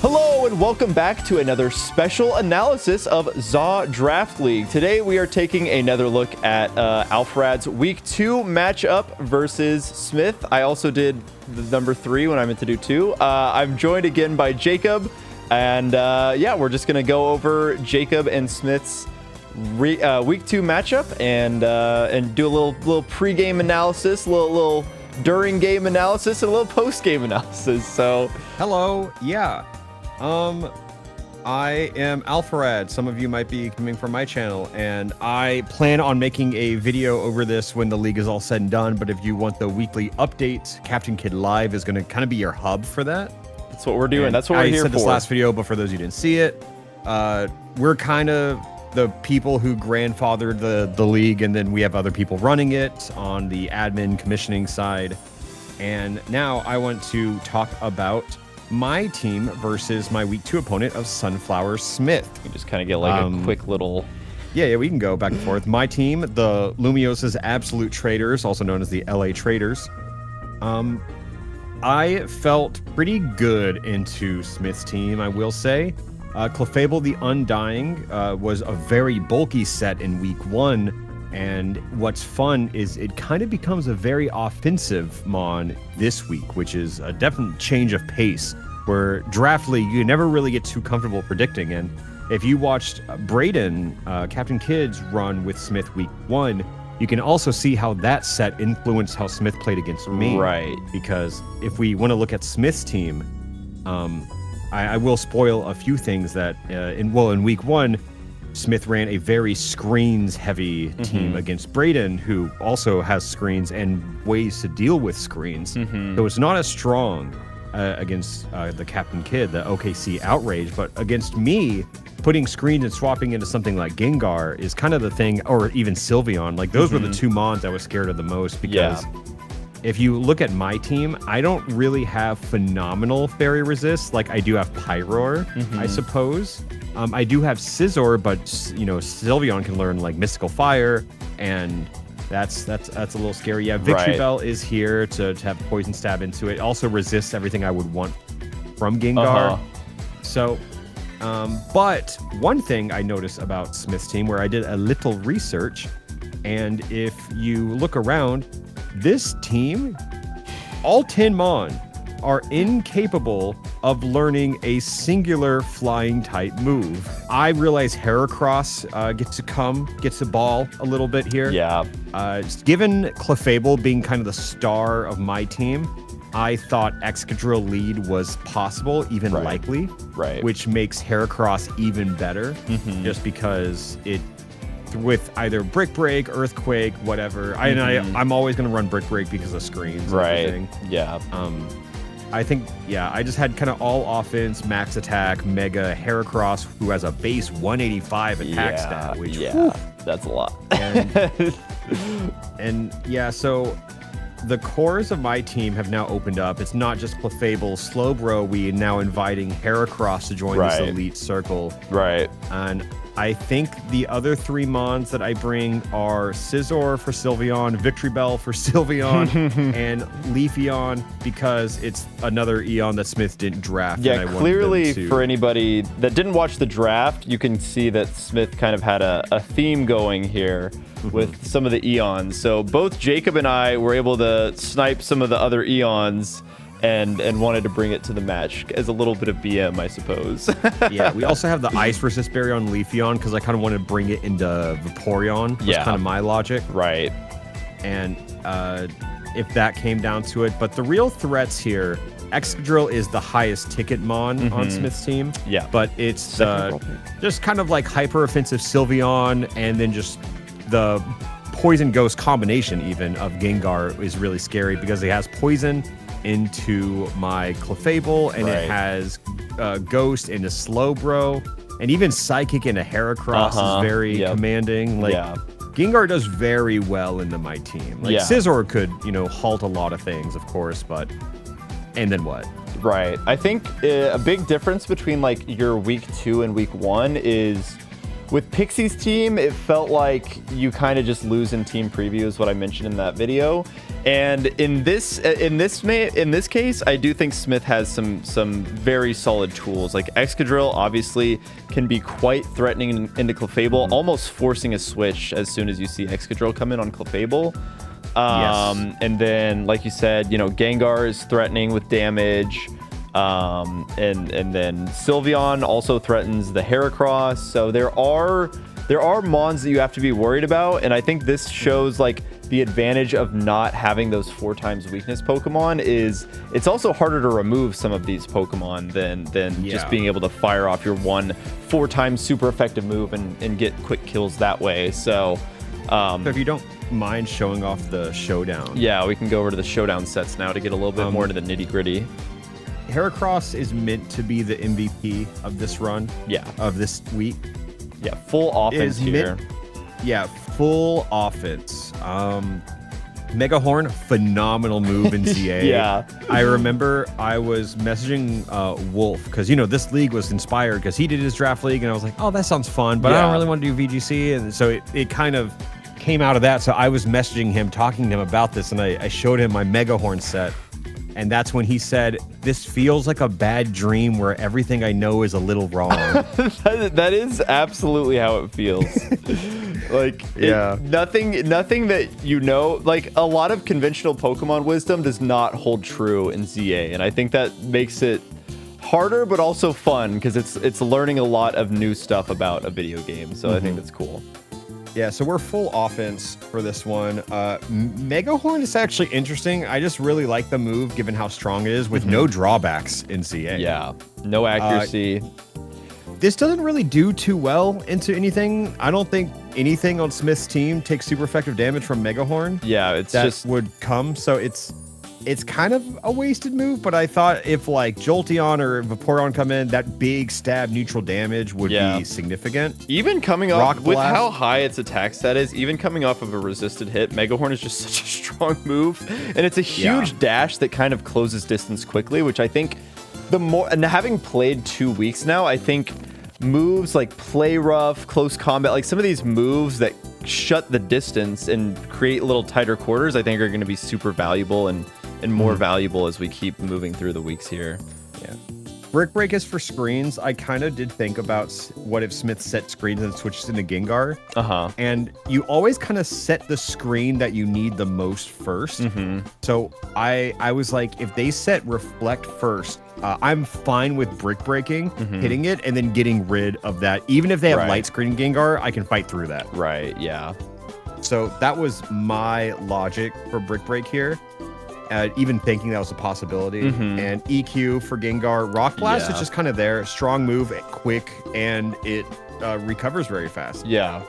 Hello and welcome back to another special analysis of ZA Draft League. Today we are taking another look at Alpharad's Week 2 matchup versus Smith. I also did the number 3 when I meant to do 2. I'm joined again by Jacob, and yeah, we're just going to go over Jacob and Smith's Week 2 matchup and do a little pre-game analysis, a little during game analysis, and a little post-game analysis. So, hello, yeah. I am Alpharad. Some of you might be coming from my channel, and I plan on making a video over this when the league is all said and done. But if you want the weekly update, Captain Kid Live is going to kind of be your hub for that. That's what we're doing. That's what we're here for. I said this last video, but for those who didn't see it, we're kind of the people who grandfathered the league, and then we have other people running it on the admin commissioning side. And now I want to talk about my team versus my Week 2 opponent of sunflowersmith. You just kind of get like a quick little... Yeah, we can go back and forth. My team, the Lumios's Absolute Traders, also known as the LA Traders. I felt pretty good into Smith's team, I will say. Clefable the Undying was a very bulky set in Week 1. And what's fun is it kind of becomes a very offensive mon this week, which is a definite change of pace, where Draft League, you never really get too comfortable predicting. And if you watched Braden, Captain Kid's run with Smith Week 1, you can also see how that set influenced how Smith played against me. Right. Because if we want to look at Smith's team, I will spoil a few things that, in Week 1, Smith ran a very screens-heavy team against Braden, who also has screens and ways to deal with screens. So it's not as strong against the Captain Kid, the OKC Outrage, but against me, putting screens and swapping into something like Gengar is kind of the thing, or even Sylveon. Like, those were the two mons I was scared of the most, because if you look at my team, I don't really have phenomenal fairy resist like I do have Pyroar, I suppose. I do have Scizor, but you know, Sylveon can learn like Mystical Fire, and that's a little scary. Yeah, Victory Bell is here to have Poison Stab into it. Also resists everything I would want from Gengar. So, but one thing I noticed about Smith's team, where I did a little research, and if you look around, this team, all 10 Mon, are incapable of learning a singular flying type move. I realize Heracross gets to ball a little bit here. Yeah. Given Clefable being kind of the star of my team, I thought Excadrill lead was possible, even likely. Right. Which makes Heracross even better, just because it, with either Brick Break, Earthquake, whatever. I'm always going to run Brick Break because of screens and everything. Yeah. I think, I just had kind of all offense, max attack, mega Heracross, who has a base 185 attack stat, which, that's a lot. And so the cores of my team have now opened up. It's not just Clefable, Slowbro. We are now inviting Heracross to join this elite circle. Right. And I think the other 3 mons that I bring are Scizor for Sylveon, Victory Bell for Sylveon, and Leafeon, because it's another Eon that Smith didn't draft. Yeah, and I clearly for anybody that didn't watch the draft, you can see that Smith kind of had a theme going here with some of the Eons. So both Jacob and I were able to snipe some of the other Eons and wanted to bring it to the match as a little bit of BM, I suppose. Yeah, we also have the Ice Resist Berry on Leafeon, because I kind of wanted to bring it into Vaporeon. Was kind of my logic. Right. And if that came down to it. But the real threats here, Excadrill is the highest ticket mon on Smith's team. Yeah. But it's just kind of like hyper-offensive Sylveon, and then just the Poison Ghost combination even of Gengar is really scary, because it has Poison into my Clefable, and it has Ghost into Slowbro, and even Psychic into Heracross is very commanding. Like, Gengar does very well into my team. Like, Scizor could, halt a lot of things, of course, but... And then what? Right. I think a big difference between, like, your Week 2 and Week 1 is With Pixie's team, it felt like you kind of just lose in team preview, is what I mentioned in that video. And in this case, I do think Smith has some very solid tools. Like Excadrill obviously can be quite threatening into Clefable, almost forcing a switch as soon as you see Excadrill come in on Clefable. Yes. And then, like you said, you know, Gengar is threatening with damage. And then Sylveon also threatens the Heracross. So there are mons that you have to be worried about, and I think this shows like the advantage of not having those 4 times weakness Pokemon is it's also harder to remove some of these Pokemon than just being able to fire off your 4 times super effective move and get quick kills that way. So if you don't mind showing off the showdown. Yeah, we can go over to the showdown sets now to get a little bit more into the nitty gritty. Heracross is meant to be the MVP of this run. Yeah. Of this week. Yeah, full offense here. Full offense. Mega Horn, phenomenal move in ZA. Yeah. I remember I was messaging Wolf because, you know, this league was inspired because he did his draft league, and I was like, oh, that sounds fun, but I don't really want to do VGC. And so it kind of came out of that. So I was messaging him, talking to him about this, and I showed him my Mega Horn set. And that's when he said, this feels like a bad dream where everything I know is a little wrong. That is absolutely how it feels. Like, nothing that you know, like a lot of conventional Pokemon wisdom does not hold true in ZA. And I think that makes it harder, but also fun because it's learning a lot of new stuff about a video game. So I think that's cool. Yeah, so we're full offense for this one. Mega Horn is actually interesting. I just really like the move given how strong it is with no drawbacks in CA. Yeah, no accuracy. This doesn't really do too well into anything. I don't think anything on Smith's team takes super effective damage from Mega Horn. Yeah, it's that just would come. So it's kind of a wasted move, but I thought if like Jolteon or Vaporeon come in, that big stab neutral damage would be significant. Even coming off with how high its attack stat is, even coming off of a resisted hit, Mega Horn is just such a strong move, and it's a huge dash that kind of closes distance quickly, which I think the more, and having played 2 weeks now, I think moves like Play Rough, Close Combat, like some of these moves that shut the distance and create little tighter quarters, I think are going to be super valuable and more valuable as we keep moving through the weeks here. Yeah. Brick Break is for screens. I kind of did think about what if Smith set screens and switches into Gengar. And you always kind of set the screen that you need the most first. So I was like, if they set Reflect first, I'm fine with Brick Breaking, hitting it, and then getting rid of that. Even if they have light screen Gengar, I can fight through that. Right, yeah. So that was my logic for Brick Break here. Even thinking that was a possibility. And EQ for Gengar. Rock Blast is just kind of there. Strong move, quick, and it recovers very fast. Yeah.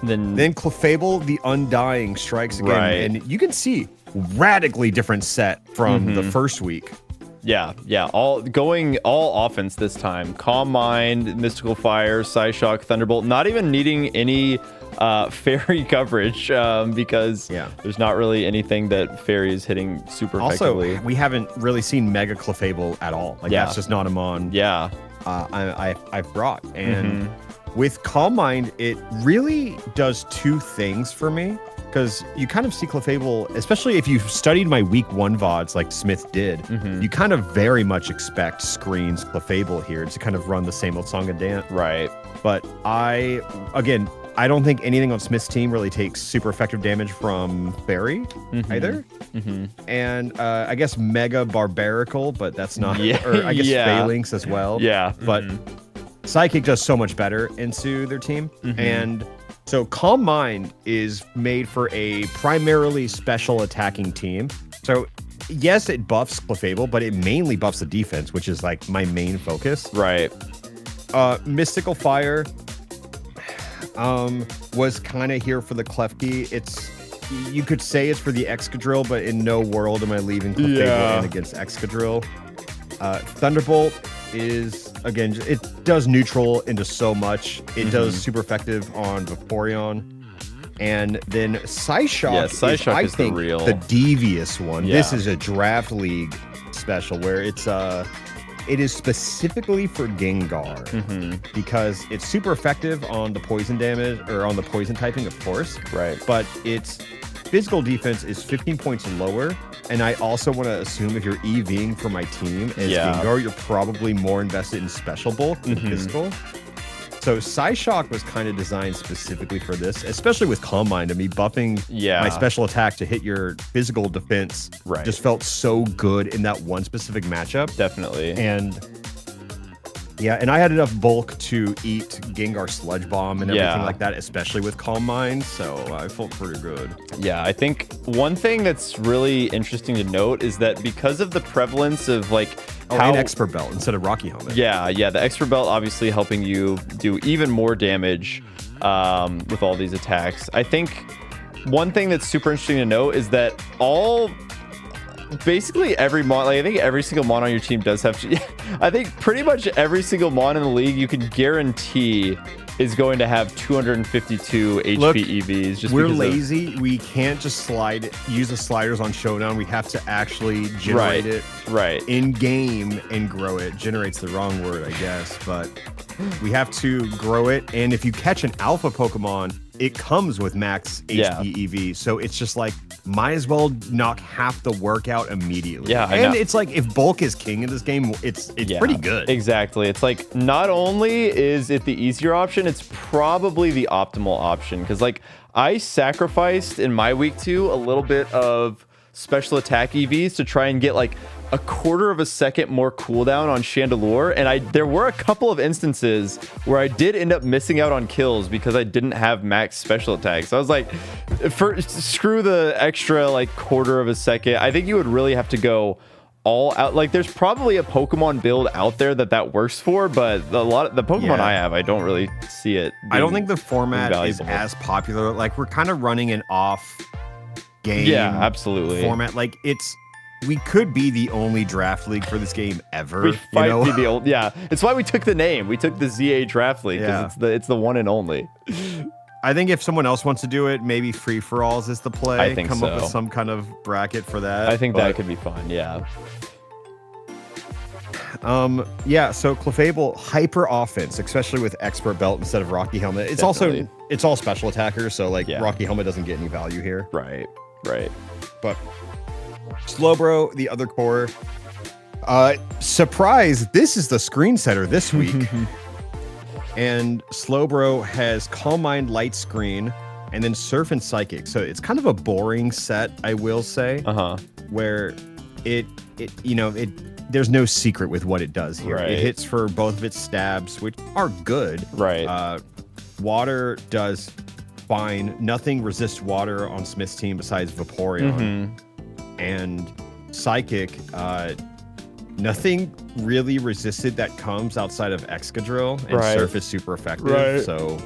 Then Clefable, the Undying, strikes again. And you can see radically different set from the first week. Yeah. Going all offense this time. Calm Mind, Mystical Fire, Psyshock, Thunderbolt. Not even needing any fairy coverage because there's not really anything that fairy is hitting super effectively. Also, we haven't really seen Mega Clefable at all. Like that's just not a mon. I've brought. And with Calm Mind, it really does 2 things for me. Because you kind of see Clefable, especially if you've studied my week 1 VODs like Smith did, you kind of very much expect screens Clefable here to kind of run the same old song and dance. Right. But I don't think anything on Smith's team really takes super effective damage from Fairy either. And I guess Mega Barbarical, but that's not, or I guess Phalanx as well. But Psychic does so much better into their team. And so Calm Mind is made for a primarily special attacking team. So yes, it buffs Clefable, but it mainly buffs the defense, which is like my main focus. Right. Mystical Fire was kind of here for the Klefki. You could say it's for the Excadrill, but in no world am I leaving Clefable in against Excadrill. Thunderbolt is, again, it does neutral into so much. It does super effective on Vaporeon. And then Psyshock is, I think, the devious one. This is a draft league special where it's it is specifically for Gengar because it's super effective on the poison damage or on the poison typing, of course. Right. But its physical defense is 15 points lower. And I also want to assume if you're EVing for my team as Gengar, you're probably more invested in special bulk than physical. So Psyshock was kind of designed specifically for this, especially with Calm Mind. I mean, buffing my special attack to hit your physical defense just felt so good in that one specific matchup. Definitely. And yeah, and I had enough bulk to eat Gengar Sludge Bomb and everything like that, especially with Calm Mind, so I felt pretty good. Yeah, I think one thing that's really interesting to note is that because of the prevalence of like and Expert Belt instead of Rocky Helmet. Yeah, the Expert Belt obviously helping you do even more damage with all these attacks. I think one thing that's super interesting to note is that basically every mon, like I think every single mon on your team does have I think pretty much every single mon in the league you can guarantee is going to have 252 HP EVs. Just we're lazy. We can't just use the sliders on Showdown. We have to actually generate it in game and grow it. Generate's the wrong word, I guess, but we have to grow it. And if you catch an alpha Pokemon, it comes with max HP EV. So it's just like, might as well knock half the work out immediately. Yeah, and it's like, if bulk is king in this game, it's pretty good. Exactly. It's like, not only is it the easier option, it's probably the optimal option. Because like, I sacrificed in my week 2 a little bit of special attack EVs to try and get like a quarter of a second more cooldown on Chandelure, and there were a couple of instances where I did end up missing out on kills because I didn't have max special attacks. So I was like, screw the extra like quarter of a second. I think you would really have to go all out. Like, there's probably a Pokemon build out there that works for, but a lot of the Pokemon I have, I don't really see it. I don't think the format is as popular. Like, we're kind of running an off game format. Like, we could be the only draft league for this game ever. It's why we took the name. We took the ZA Draft League because it's the one and only. I think if someone else wants to do it, maybe free for alls is the play. I think Come up with some kind of bracket for that. I think that could be fun. Yeah. So Clefable hyper offense, especially with Expert Belt instead of Rocky Helmet. It's it's all special attackers, so like Rocky Helmet doesn't get any value here. Right. But Slowbro, the other core. Surprise, this is the screen setter this week. And Slowbro has Calm Mind, Light Screen, and then Surf and Psychic. So it's kind of a boring set, I will say. Where there's no secret with what it does here. It hits for both of its stabs, which are good. Water does fine. Nothing resists water on Smith's team besides Vaporeon. And Psychic, nothing really resisted that comes outside of Excadrill, and Surf is super effective. So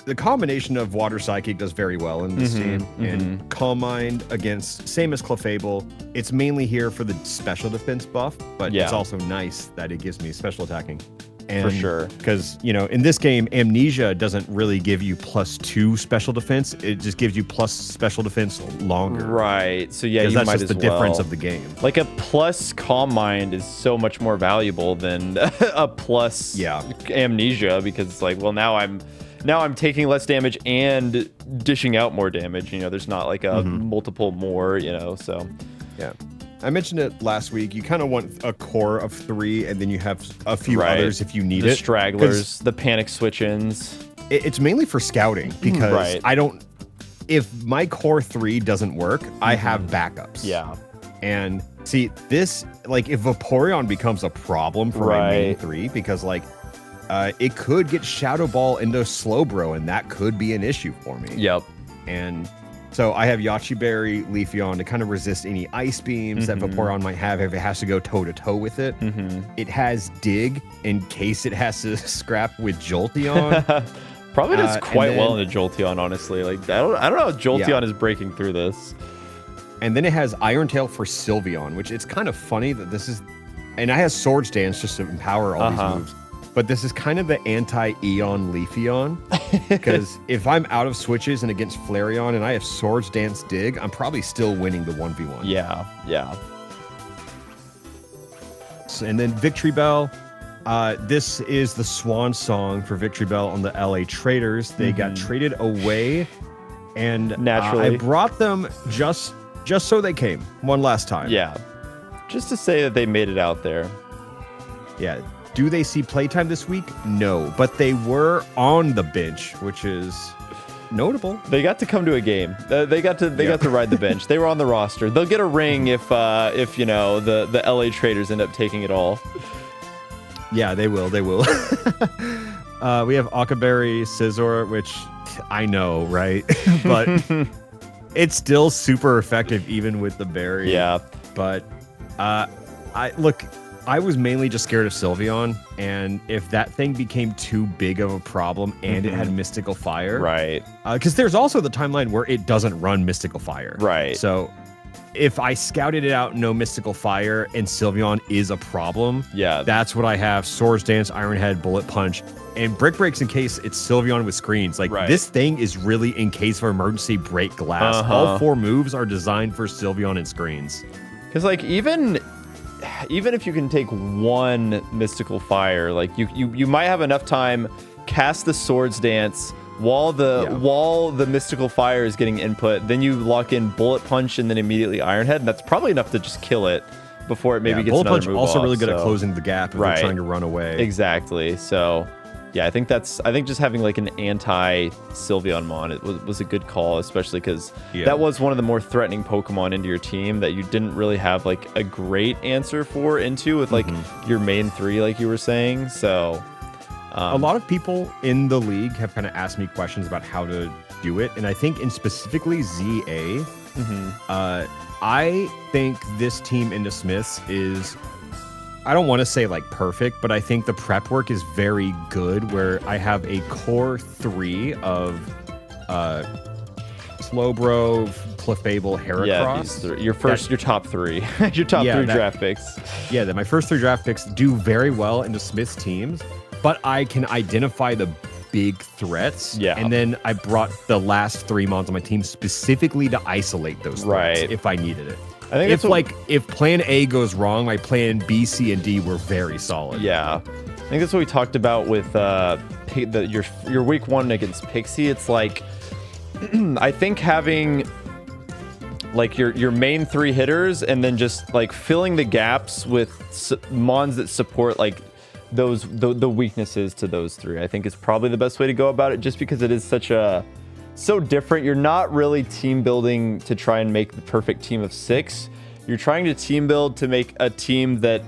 the combination of Water Psychic does very well in this team. And Calm Mind against, same as Clefable, it's mainly here for the special defense buff, but it's also nice that it gives me special attacking. And for sure. Because, in this game, Amnesia doesn't really give you +2 special defense. It just gives you plus special defense longer. Right. So yeah, you that's might just as the difference of the game. Like a plus Calm Mind is so much more valuable than a plus Amnesia, because it's like, well, now I'm taking less damage and dishing out more damage. There's not like a multiple more, so. Yeah. I mentioned it last week. You kind of want a core of 3, and then you have a few others if you need the stragglers, the panic switch-ins. It's mainly for scouting, because if my core 3 doesn't work, I have backups. Yeah. And see, this, like, if Vaporeon becomes a problem for my main 3, because, like, it could get Shadow Ball into Slowbro, and that could be an issue for me. Yep. And so I have Yachi Berry, Leafeon to kind of resist any ice beams that Vaporeon might have if it has to go toe-to-toe with it. It has Dig in case it has to scrap with Jolteon. Probably does quite well into Jolteon, honestly. Like, I don't know how Jolteon is breaking through this. And then it has Iron Tail for Sylveon, which it's kind of funny that this is... And I have Swords Dance just to empower all these moves. But this is kind of the anti-Eon Leafeon, because if I'm out of switches and against Flareon and I have Swords Dance Dig, I'm probably still winning the 1v1. Yeah. And then Victory Bell. This is the swan song for Victory Bell on the LA Traders. They got traded away, and naturally, I brought them just so they came one last time. Yeah, just to say that they made it out there. Yeah. Do they see playtime this week? No, but they were on the bench, which is notable. They got to come to a game. They got to ride the bench. They were on the roster. They'll get a ring if you know the LA Traders end up taking it all. Yeah, they will. They will. We have Akaberry Scizor, which I know, right? But it's still super effective even with the berry. Yeah. But I was mainly just scared of Sylveon, and if that thing became too big of a problem and it had Mystical Fire, right? Because there's also the timeline where it doesn't run Mystical Fire, right? So if I scouted it out, no Mystical Fire, and Sylveon is a problem, yeah, that's what I have: Swords Dance, Iron Head, Bullet Punch, and Brick Breaks in case it's Sylveon with screens. Like this thing is really in case of emergency break glass. All 4 moves are designed for Sylveon and screens. Because like even if you can take 1 Mystical Fire, like you might have enough time, cast the Swords Dance while the Mystical Fire is getting input, then you lock in Bullet Punch and then immediately Iron Head, and that's probably enough to just kill it before it maybe gets Bullet another Punch move also off, really good at closing the gap if you're trying to run away. Exactly. So yeah, I think just having like an anti-Sylveon mon, it was a good call, especially because that was one of the more threatening Pokemon into your team that you didn't really have like a great answer into with like your main 3, like you were saying. So a lot of people in the league have kind of asked me questions about how to do it, and I think in specifically ZA, I think this team into Smiths is, I don't want to say like perfect, but I think the prep work is very good, where I have a core 3 of Slowbro, Clefable, Heracross. Yeah, your top 3. Your top 3 draft picks. Yeah, my first 3 draft picks do very well into Smith's teams, but I can identify the big threats. Yeah. And then I brought the last 3 mons on my team specifically to isolate those threats if I needed it. I think if plan A goes wrong, my plan B, C, and D were very solid. Yeah. I think that's what we talked about with your week 1 against Pixie. It's like I think having like your main 3 hitters and then just like filling the gaps with mons that support like the weaknesses to those 3, I think is probably the best way to go about it, just because it is so different. You're not really team building to try and make the perfect team of 6. You're trying to team build to make a team that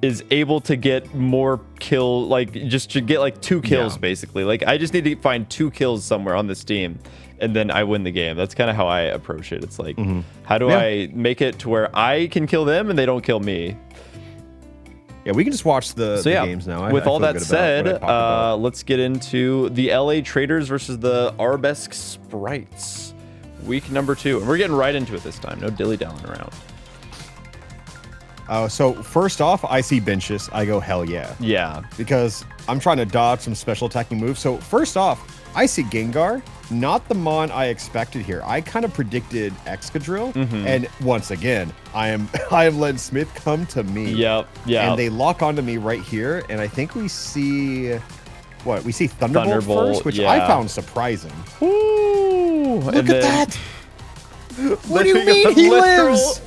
is able to get more kill, like just to get like 2 kills basically. Like I just need to find 2 kills somewhere on this team and then I win the game. That's kind of how I approach it. It's like, how do I make it to where I can kill them and they don't kill me? Yeah, we can just watch the games now. With all that said, let's get into the LA Traders versus the Arbesk Sprites. Week number 2. And we're getting right into it this time. No dilly-dallying around. So first off, I see benches. I go, hell yeah. Yeah. Because I'm trying to dodge some special attacking moves. So first off, I see Gengar. Not the mon I expected here. I kind of predicted Excadrill, and once again, I am letting Smith come to me. Yep. Yeah. And they lock onto me right here, and I think we see Thunderbolt first, which I found surprising. Ooh, look at that! What do you mean he lives?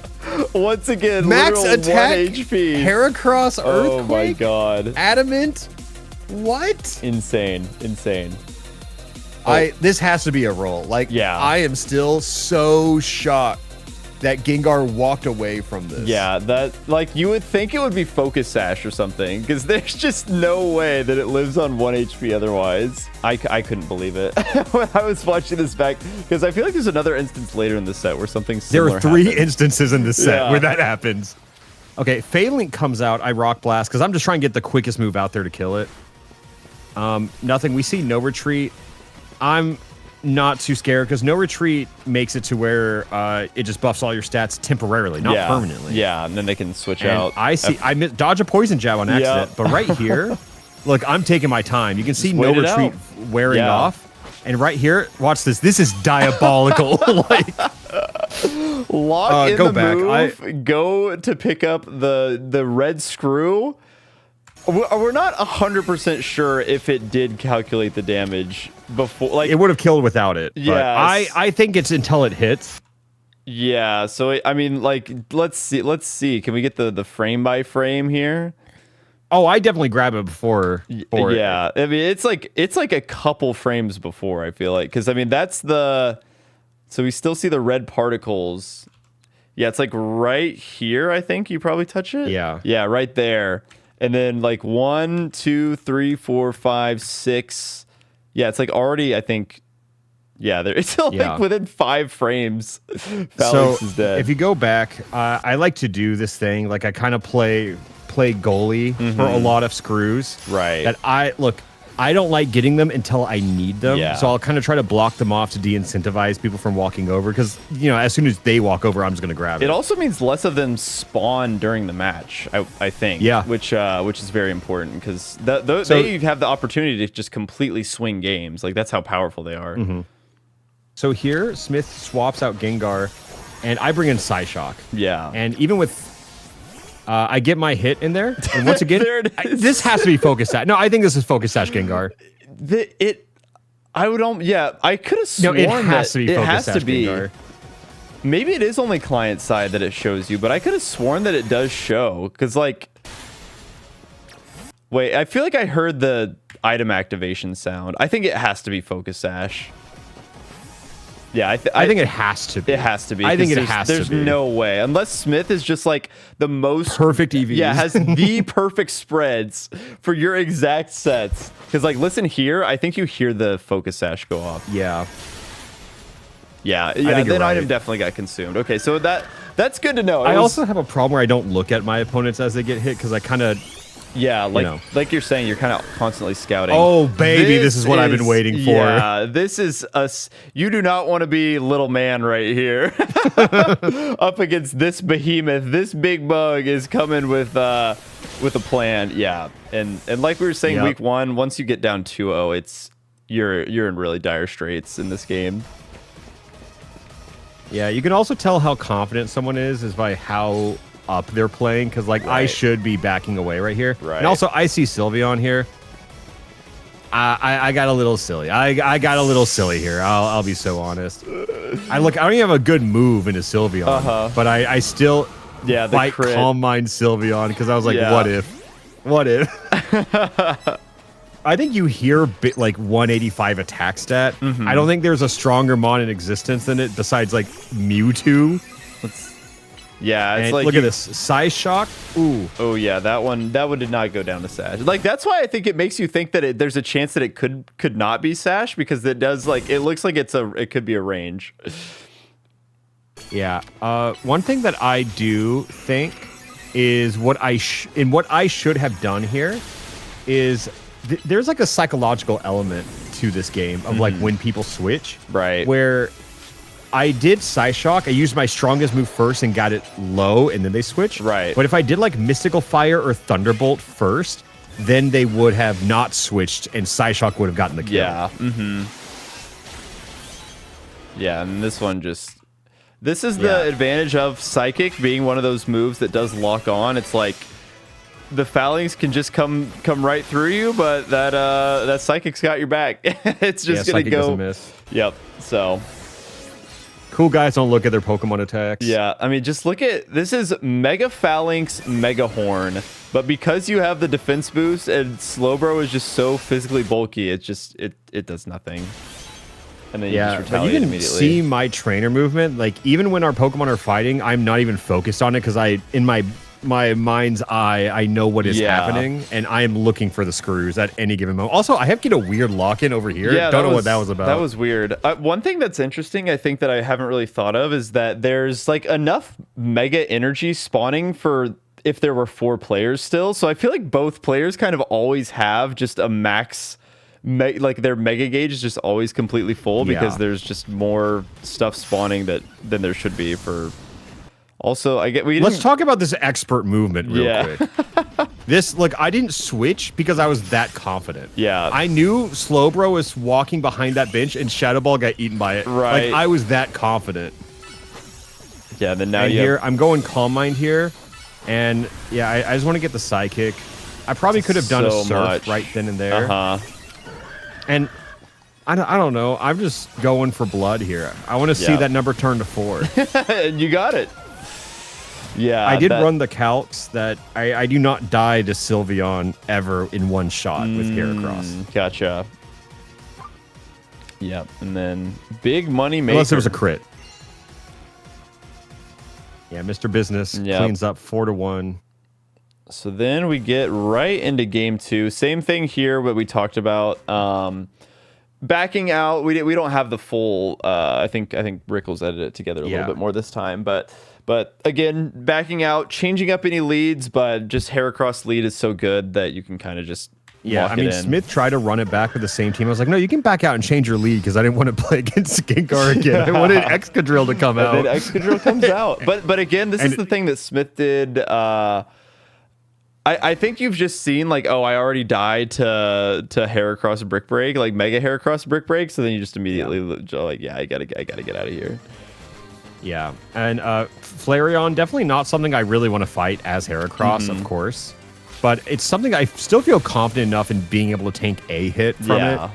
Once again, max attack, 1 HP. Heracross, Earthquake. Oh my god. Adamant. What? Insane. This has to be a roll. I am still so shocked that Gengar walked away from this. Yeah, that you would think it would be Focus Sash or something, because there's just no way that it lives on 1 HP otherwise. I couldn't believe it when I was watching this back, because I feel like there's another instance later in the set where something similar There are 3 instances in this set where that happens. Okay, Phalanx comes out. I Rock Blast, because I'm just trying to get the quickest move out there to kill it. Nothing. We see No Retreat. I'm not too scared because No Retreat makes it to where it just buffs all your stats temporarily, not permanently. Yeah, and then they can switch out. I dodge a Poison Jab on accident, but right here, look, I'm taking my time. You can see No Retreat wearing off, and right here, watch this. This is diabolical. Lock in go the back. move. Go to pick up the red screw. We're not 100% sure if it did calculate the damage before. Like it would have killed without it. Yeah, But I think it's until it hits. Yeah. So I mean, like, let's see. Can we get the frame by frame here? Oh, I definitely grab it before yeah. I mean, it's like a couple frames before. I feel like because I mean that's the. So we still see the red particles. Yeah, it's like right here. I think you probably touch it. Yeah. Yeah, right there. And then like 1, 2, 3, 4, 5, 6. Yeah, it's like already, I think. Yeah, it's still like within 5 frames. Phalanx is dead. If you go back, I like to do this thing. Like I kind of play goalie for a lot of screws. Right. That I don't like getting them until I need them. Yeah. So I'll kind of try to block them off to de-incentivize people from walking over because, as soon as they walk over, I'm just going to grab it. It also means less of them spawn during the match, I think. Yeah. Which is very important because they have the opportunity to just completely swing games. Like, that's how powerful they are. Mm-hmm. So here, Smith swaps out Gengar, and I bring in Psyshock. Yeah. And even with... I get my hit in there, and once again, There it is. this has to be Focus Sash. No, I think this is Focus Sash Gengar. I could have sworn it has to be it Focus has Sash to be. Gengar. Maybe it is only client side that it shows you, but I could have sworn that it does show because, like, wait, I feel like I heard the item activation sound. I think it has to be Focus Sash. Yeah, I think it has to be. It has to be. I think it has to be. There's no way. Unless Smith is just like the most perfect EVs. Yeah, has the perfect spreads for your exact sets. Because, like, listen here. I think you hear the Focus Sash go off. Yeah. Yeah. Then That item definitely got consumed. Okay, so that's good to know. I also have a problem where I don't look at my opponents as they get hit because I kind of... Yeah, like you're saying, you're kind of constantly scouting. Oh, baby, this is what I've been waiting for. Yeah, this is us. You do not want to be little man right here. Up against this behemoth. This big bug is coming with a plan. Yeah, and like we were saying, week 1, once you get down 2-0, it's you're in really dire straits in this game. Yeah, you can also tell how confident someone is by how up they're playing, because I should be backing away right here. Right. And also, I see Sylveon here. I got a little silly. I got a little silly here. I'll be so honest. I don't even have a good move into Sylveon, but I still fight Calm Mind Sylveon because I was like, what if? What if? I think you hear 185 attack stat. I don't think there's a stronger mon in existence than it besides like Mewtwo. Yeah, it's like look at this Psyshock. Ooh. Oh yeah, that one did not go down to Sash. Like that's why I think it makes you think that there's a chance that it could not be Sash because it does it looks like it could be a range. Yeah. One thing that I do think is what I should have done here is there's like a psychological element to this game of like when people switch, right? Where I did Psyshock. I used my strongest move first and got it low, and then they switched. Right. But if I did like Mystical Fire or Thunderbolt first, then they would have not switched, and Psyshock would have gotten the kill. Yeah. Yeah, and this one just... This is the advantage of Psychic being one of those moves that does lock on. It's like the Phalanx can just come right through you, but that Psychic's got your back. It's just gonna go. Doesn't miss. Yep. So. Cool guys don't look at their Pokemon attacks. Yeah, I mean, just look at... This is Mega Phalanx, Mega Horn. But because you have the defense boost and Slowbro is just so physically bulky, it does nothing. And then you just retaliate immediately. You can see my trainer movement. Like, even when our Pokemon are fighting, I'm not even focused on it because in my mind's eye, I know what is happening, and I am looking for the screws at any given moment. Also, I have to get a weird lock-in over here. Yeah, don't know what that was about. That was weird. One thing that's interesting, I think, that I haven't really thought of is that there's like enough Mega Energy spawning for if there were 4 players still. So I feel like both players kind of always have just a max... like their Mega Gauge is just always completely full because there's just more stuff spawning than there should be for... Also, let's talk about this expert movement real quick. I didn't switch because I was that confident. Yeah. I knew Slowbro was walking behind that bench and Shadow Ball got eaten by it. Right. Like, I was that confident. Yeah, then now and here I'm going Calm Mind here, and yeah, I just want to get the Psychic. I probably could have done a Surf right then and there. And I don't know. I'm just going for blood here. I want to see that number turn to 4. And you got it. Yeah, I did run the calcs that I do not die to Sylveon ever in one shot with Heracross. Gotcha. Yep, and then big money maker. Unless there was a crit. Yeah, Mr. Business cleans up 4-1. So then we get right into game 2. Same thing here, what we talked about. Backing out. We don't have the full. I think Rickles edited it together a little bit more this time, but again, backing out, changing up any leads, but just Heracross lead is so good that you can kind of just. Yeah, I mean, Smith tried to run it back with the same team. I was like, no, you can back out and change your lead because I didn't want to play against Skinkar again. I wanted Excadrill to come out. And then Excadrill comes out. But again, this is the thing that Smith did. I think you've just seen, like, oh, I already died to Heracross Brick Break, like Mega Heracross Brick Break. So then you just immediately like, yeah, I gotta get out of here. Yeah, and Flareon, definitely not something I really want to fight as Heracross, of course. But it's something I still feel confident enough in being able to tank a hit from it.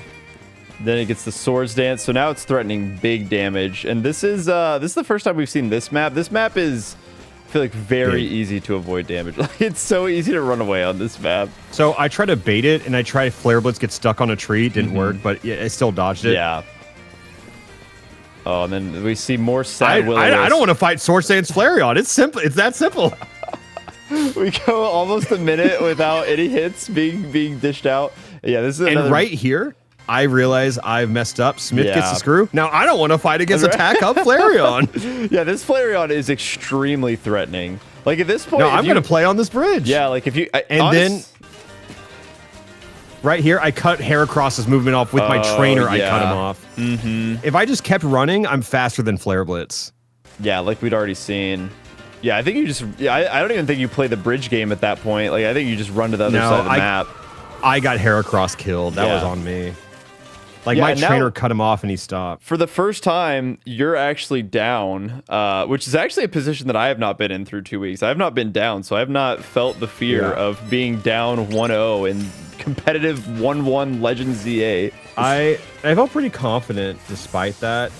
Then it gets the Swords Dance, so now it's threatening big damage. And this is the first time we've seen this map. This map is, I feel like, very easy to avoid damage. Like, it's so easy to run away on this map. So I try to bait it, and I try Flare Blitz, get stuck on a tree. It didn't work, but I still dodged it. Yeah. Oh, and then we see more sad I don't want to fight Swords Dance Flareon. It's simple. It's that simple. We go almost a minute without any hits being dished out. Yeah, this is another... And right here, I realize I've messed up. Smith gets the screw. Now I don't want to fight against Attack Up Flareon. Yeah, this Flareon is extremely threatening. Like, at this point... No, I'm going to play on this bridge. Yeah, like, if you... then... Right here, I cut Heracross's movement off with my trainer. I cut him off. If I just kept running, I'm faster than Flare Blitz. Yeah, like we'd already seen. Yeah, I think you just... Yeah, I don't even think you play the bridge game at that point. Like, I think you just run to the other side of the map. I got Heracross killed. That was on me. Like, my trainer cut him off and he stopped. For the first time, you're actually down, which is actually a position that I have not been in through 2 weeks. I have not been down, so I have not felt the fear of being down 1-0 in competitive 1-1 Legends ZA. I felt pretty confident despite that.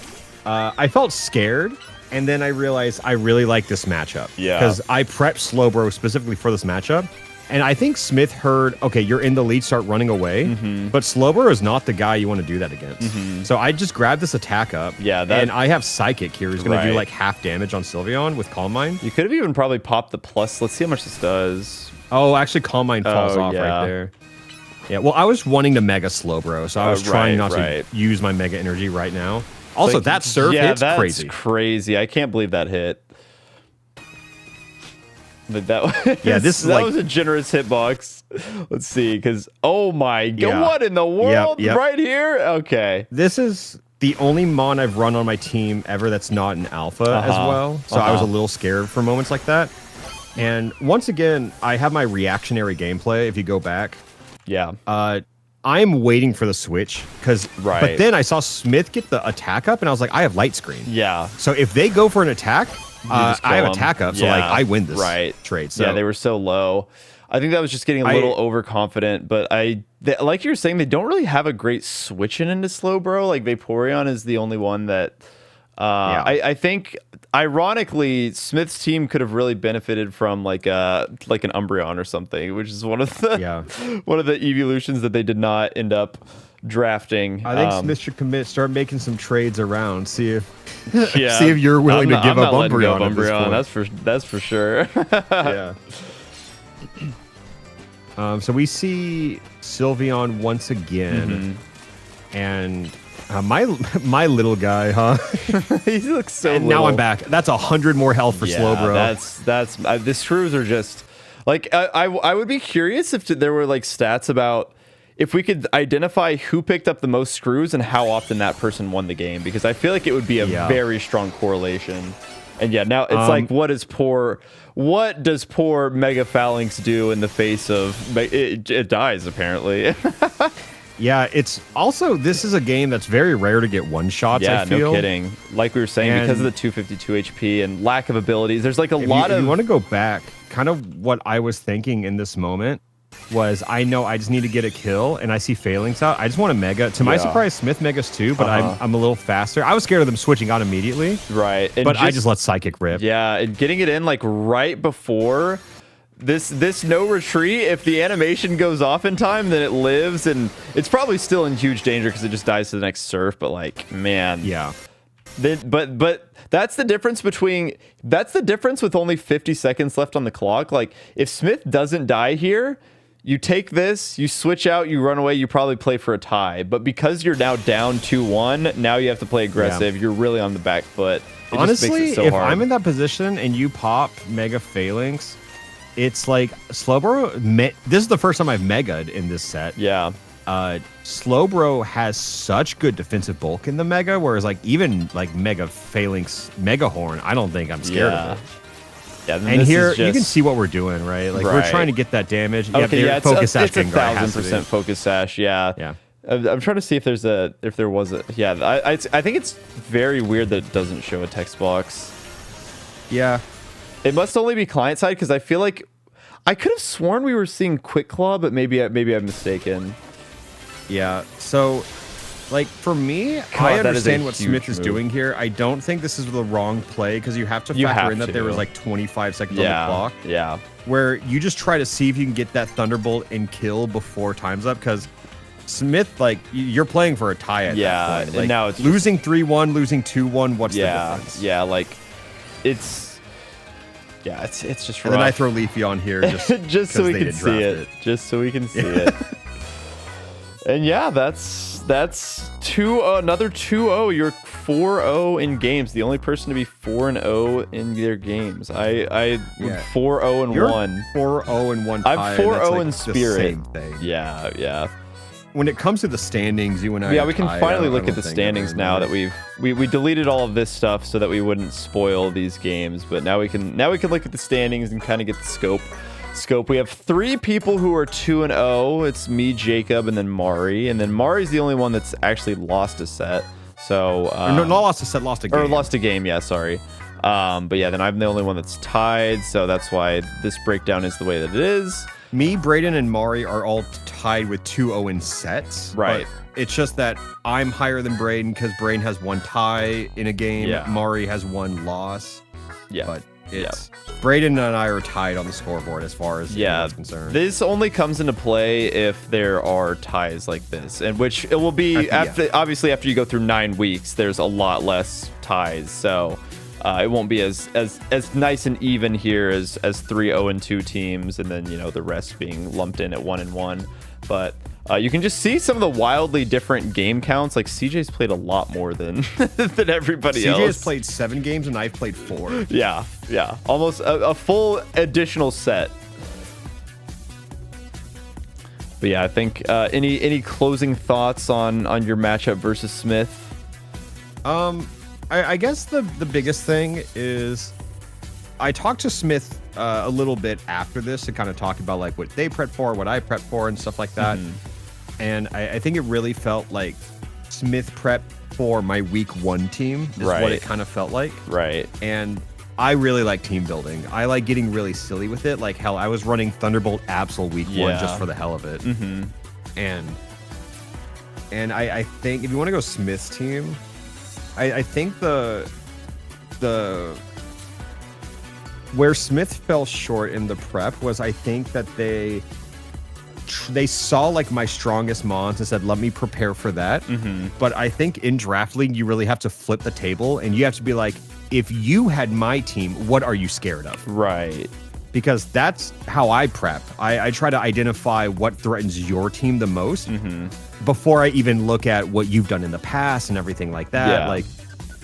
I felt scared. And then I realized I really like this matchup. Yeah. Because I prepped Slowbro specifically for this matchup. And I think Smith heard, okay, you're in the lead, start running away. But Slowbro is not the guy you want to do that against. So I just grabbed this attack up. Yeah. And I have Psychic here who's going to do like half damage on Sylveon with Calm Mind. You could have even probably popped the plus. Let's see how much this does. Oh, actually, Calm Mind falls off right there. Yeah, well, I was wanting to Mega Slowbro, so I was trying not to use my Mega Energy right now. Also, like, that surf hits crazy. That's crazy. I can't believe that hit. But that was, that was a generous hitbox. Let's see, because oh my god, what in the world? Right here? Okay. This is the only Mon I've run on my team ever that's not an alpha as well. So I was a little scared for moments like that. And once again, I have my reactionary gameplay. If you go back, I'm waiting for the switch because, but then I saw Smith get the attack up, and I was like, I have light screen. Yeah. So if they go for an attack, I have attack up, so like I win this trade. So they were so low. I think that was just getting a little overconfident, but like you were saying, they don't really have a great switching into Slowbro. Like Vaporeon is the only one that I think. Ironically, Smith's team could have really benefited from like an Umbreon or something, which is one of the one of the Eeveelutions that they did not end up drafting. I think Smith should start making some trades around, see if see if you're willing to give up Umbreon. That's for sure. So we see Sylveon once again, and. My little guy, huh? He looks so and little. Now I'm back. That's 100 more health for Slowbro. The screws are just like I would be curious if there were like stats about if we could identify who picked up the most screws and how often that person won the game, because I feel like it would be a very strong correlation. And now it's like what does poor Mega Phalanx do in the face of it dies apparently. Yeah, it's also, this is a game that's very rare to get one shots. Yeah, I feel. no kidding. Like we were saying, And because of the 252 HP and lack of abilities, there's like a lot If of. you want to go back, kind of what I was thinking in this moment was, I know I just need to get a kill, and I see Phalanx out. I just want to mega. To my surprise, Smith megas too, but I'm a little faster. I was scared of them switching out immediately. Right. And But I just let Psychic rip. Yeah, and getting it in like right before this no retreat, if the animation goes off in time, then it lives, and it's probably still in huge danger because it just dies to the next surf. But like, man, Yeah. But that's the difference with only 50 seconds left on the clock. Like, if Smith doesn't die here, you take this, you switch out, you run away, you probably play for a tie. But because you're now down 2-1, now you have to play aggressive. You're really on the back foot. It Honestly, just makes it so if hard. I'm in that position and you pop Mega Phalanx, it's like Slowbro. This is the first time I've megaed in this set. Yeah. Slowbro has such good defensive bulk in the Mega, whereas like even like Mega Phalanx Mega Horn, I don't think I'm scared of it. Yeah, And here you can see what we're doing, right? Like we're trying to get that damage. Okay, yeah, Focus Sash it's a Gengar, it has to be. 1000% Focus Sash. Yeah. Yeah. I'm trying to see if there was a. Yeah, I think it's very weird that it doesn't show a text box. Yeah. It must only be client side because I feel like I could have sworn we were seeing Quick Claw, but maybe I'm mistaken. Yeah. So, like for me, God, I that is understand a what huge Smith is move. doing here. I don't think this is the wrong play because you have to You factor have in that to. there was like 25 seconds on the clock. Yeah. Where you just try to see if you can get that Thunderbolt and kill before time's up, because Smith, like, you're playing for a tie at that point. and Like, now it's losing 3-1, losing 2-1, what's the difference? Yeah, like it's just rough. And then I throw Leafy on here just so we they can didn't see draft it. Just so we can see it. And yeah, that's another 2-0. You're 4-0 in games. The only person to be 4-0 in their games. I 4-0 and You're 1. 4-0 and 1 tie. I'm 4-0 in the spirit. Same thing. Yeah. When it comes to the standings, you and I. Yeah, are we can tied. finally I look don't at the think standings it now that matters. we deleted all of this stuff so that we wouldn't spoil these games. But now we can look at the standings and kind of get the scope. We have 3 people who are 2-0. It's me, Jacob, and then Mari. And then Mari's the only one that's actually lost a set. So no, not lost a set, lost a game. or lost a game. Yeah, sorry. But yeah, then I'm the only one that's tied. So that's why this breakdown is the way that it is. Me, Brayden, and Mari are all tied with 2-0 in sets. Right. But it's just that I'm higher than Brayden because Brayden has 1 tie in a game. Yeah. Mari has 1 loss. Yeah. But it's Brayden and I are tied on the scoreboard as far as is concerned. This only comes into play if there are ties like this, and which it will be obviously after you go through 9 weeks. There's a lot less ties, so it won't be as nice and even here as 3-0-2 teams, and then the rest being lumped in at 1-1. But you can just see some of the wildly different game counts. Like CJ's played a lot more than than everybody else. CJ has played 7 games and I've played 4. Yeah, almost a full additional set. But yeah, I think any closing thoughts on your matchup versus Smith? I guess the biggest thing is I talked to Smith a little bit after this to kind of talk about like what they prep for, what I prep for, and stuff like that. And I think it really felt like Smith prep for my week 1 team is what it kind of felt like. Right. And I really like team building. I like getting really silly with it. Like, hell, I was running Thunderbolt Absol week 1 just for the hell of it. And I think if you want to go Smith's team, I think the where Smith fell short in the prep was I think that they saw like my strongest mons and said, let me prepare for that. But I think in draft league, you really have to flip the table and you have to be like, if you had my team, what are you scared of? Right. Because that's how I prep. I try to identify what threatens your team the most before I even look at what you've done in the past and everything like that. Yeah. Like,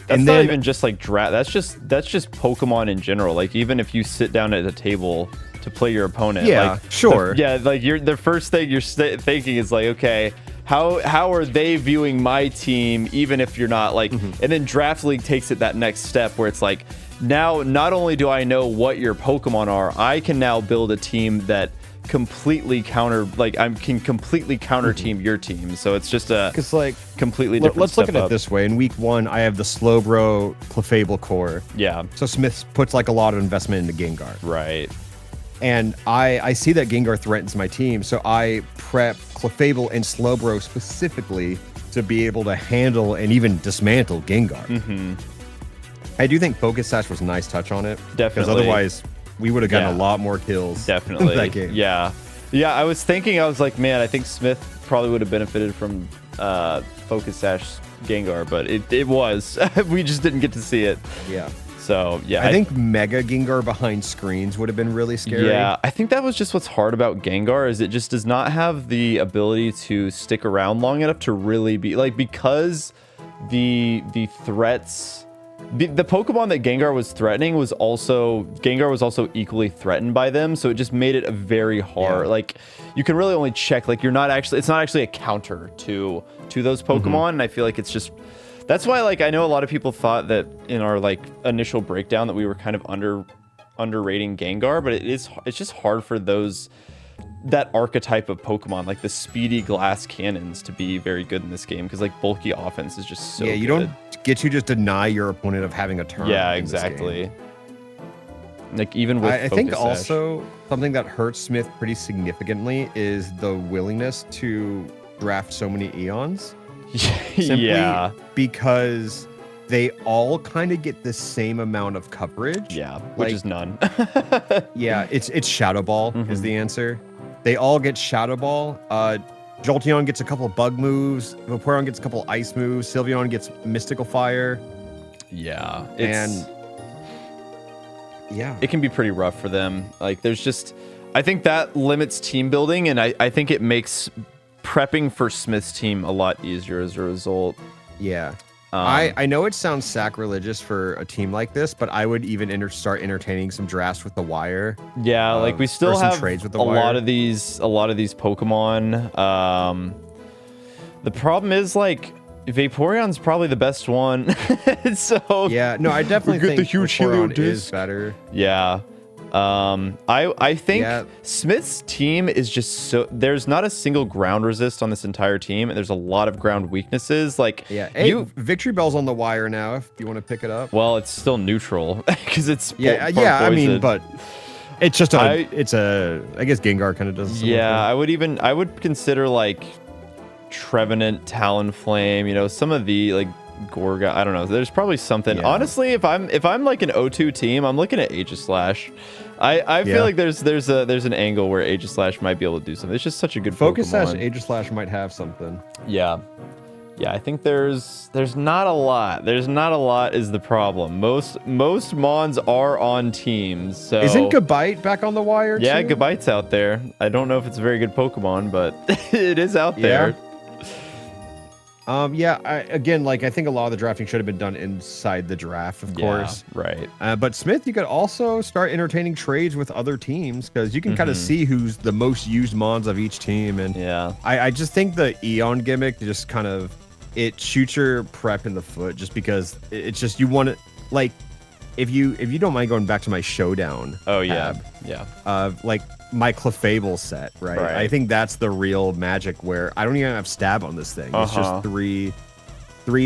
That's and not then, even just like draft. That's just Pokemon in general. Like even if you sit down at a table to play your opponent, like, sure. Like the first thing you're thinking is like, okay, how are they viewing my team? Even if you're not like, and then Draft League takes it that next step where it's like, now not only do I know what your Pokemon are, I can now build a team that completely counter, like I can completely counter team your team. So it's just a completely different. Let's look at step it this way. In week 1, I have the Slowbro Clefable core. Yeah. So Smith puts like a lot of investment into Gengar. Right. And I see that Gengar threatens my team, so I prep Clefable and Slowbro specifically to be able to handle and even dismantle Gengar. I do think Focus Sash was a nice touch on it. Definitely. Because otherwise, we would have gotten a lot more kills. Definitely. In that game. Yeah. Yeah, I was like, man, I think Smith probably would have benefited from Focus Sash Gengar, but it was. We just didn't get to see it. Yeah. So, yeah. I think Mega Gengar behind screens would have been really scary. Yeah, I think that was just what's hard about Gengar is it just does not have the ability to stick around long enough to really be like, because the threats, the Pokemon that Gengar was threatening was also equally threatened by them, so it just made it a very hard, like you can really only check, like it's not actually a counter to those Pokemon, and I feel like it's just, that's why, like, I know a lot of people thought that in our like initial breakdown that we were kind of underrating Gengar, but it's just hard for that archetype of Pokemon, like the speedy glass cannons, to be very good in this game, because like bulky offense is just so you good. don't get to just deny your opponent of having a turn. Yeah, exactly. Like even with I think Focus also something that hurts Smith pretty significantly is the willingness to draft so many Eons. Simply because they all kind of get the same amount of coverage. Yeah, which is none. Yeah, it's Shadow Ball is the answer. They all get Shadow Ball. Jolteon gets a couple of bug moves. Vaporeon gets a couple of ice moves. Sylveon gets Mystical Fire. Yeah, it can be pretty rough for them. Like I think that limits team building, and I think it makes prepping for Smith's team a lot easier as a result. Yeah. I know it sounds sacrilegious for a team like this, but I would even start entertaining some drafts with the wire. Yeah, like we still have trades with the a wire. lot of these Pokemon. The problem is, like, Vaporeon's probably the best one. So yeah, no, I definitely think the huge Vaporeon is better. Yeah. I think Smith's team is just there's not a single ground resist on this entire team, and there's a lot of ground weaknesses. Like, hey, Victory Bell's on the wire now if you want to pick it up. Well, it's still neutral because it's I mean, but it's just I guess Gengar kind of does. Yeah, I would consider like Trevenant, Talonflame, some of the like Gorga, I don't know. There's probably something. Yeah. Honestly, if I'm like an O2 team, I'm looking at Aegislash. I feel like there's an angle where Aegislash might be able to do something. It's just such a good Focus Pokemon. Sash Aegislash might have something. Yeah. Yeah, I think there's not a lot. There's not a lot is the problem. Most Mons are on teams. So isn't Gabite back on the wire too? Yeah, Gabite's out there. I don't know if it's a very good Pokemon, but it is out there. I think a lot of the drafting should have been done inside the draft, of course. Right. But Smith, you could also start entertaining trades with other teams because you can kind of see who's the most used Mons of each team. And I just think the Eon gimmick just kind of, it shoots your prep in the foot just because it's just, you want to, like, if you don't mind going back to my Showdown. Oh, yeah. Like my Clefable set, right? I think that's the real magic where I don't even have stab on this thing. It's just three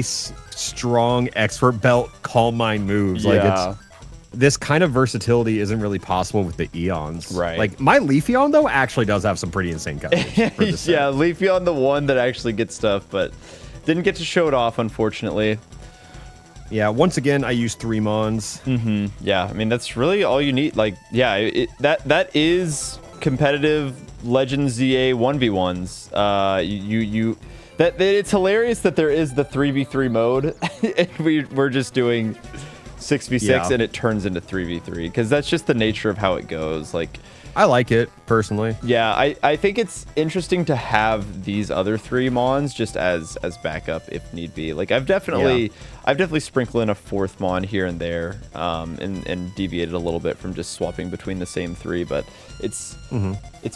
strong expert belt Calm Mind moves. Like it's this kind of versatility isn't really possible with the Eons. Right. Like my Leafeon though actually does have some pretty insane coverage for this set. Yeah, Leafeon the one that actually gets stuff, but didn't get to show it off, unfortunately. Yeah, once again, I use 3 Mons. Yeah, I mean, that's really all you need. Like, yeah, that is competitive Legends ZA 1v1s. It's hilarious that there is the 3v3 mode, and we're just doing 6v6, and it turns into 3v3, because that's just the nature of how it goes. Like, I like it personally. Yeah, I think it's interesting to have these other 3 Mons just as backup if need be. Like I've definitely sprinkled in a 4th Mon here and there, and deviated a little bit from just swapping between the same 3, but it's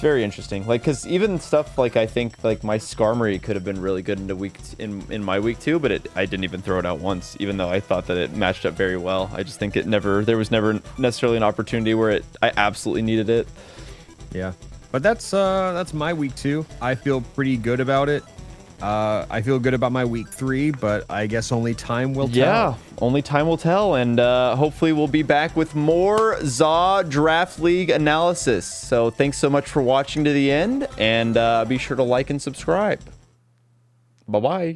very interesting. Like because even stuff like I think like my Skarmory could have been really good in my week 2, but I didn't even throw it out once, even though I thought that it matched up very well. I just think there was never necessarily an opportunity where I absolutely needed it. Yeah, but that's my week 2. I feel pretty good about it. I feel good about my week 3, but I guess only time will tell. Yeah, only time will tell, and hopefully we'll be back with more ZA Draft League analysis. So thanks so much for watching to the end, and be sure to like and subscribe. Bye-bye.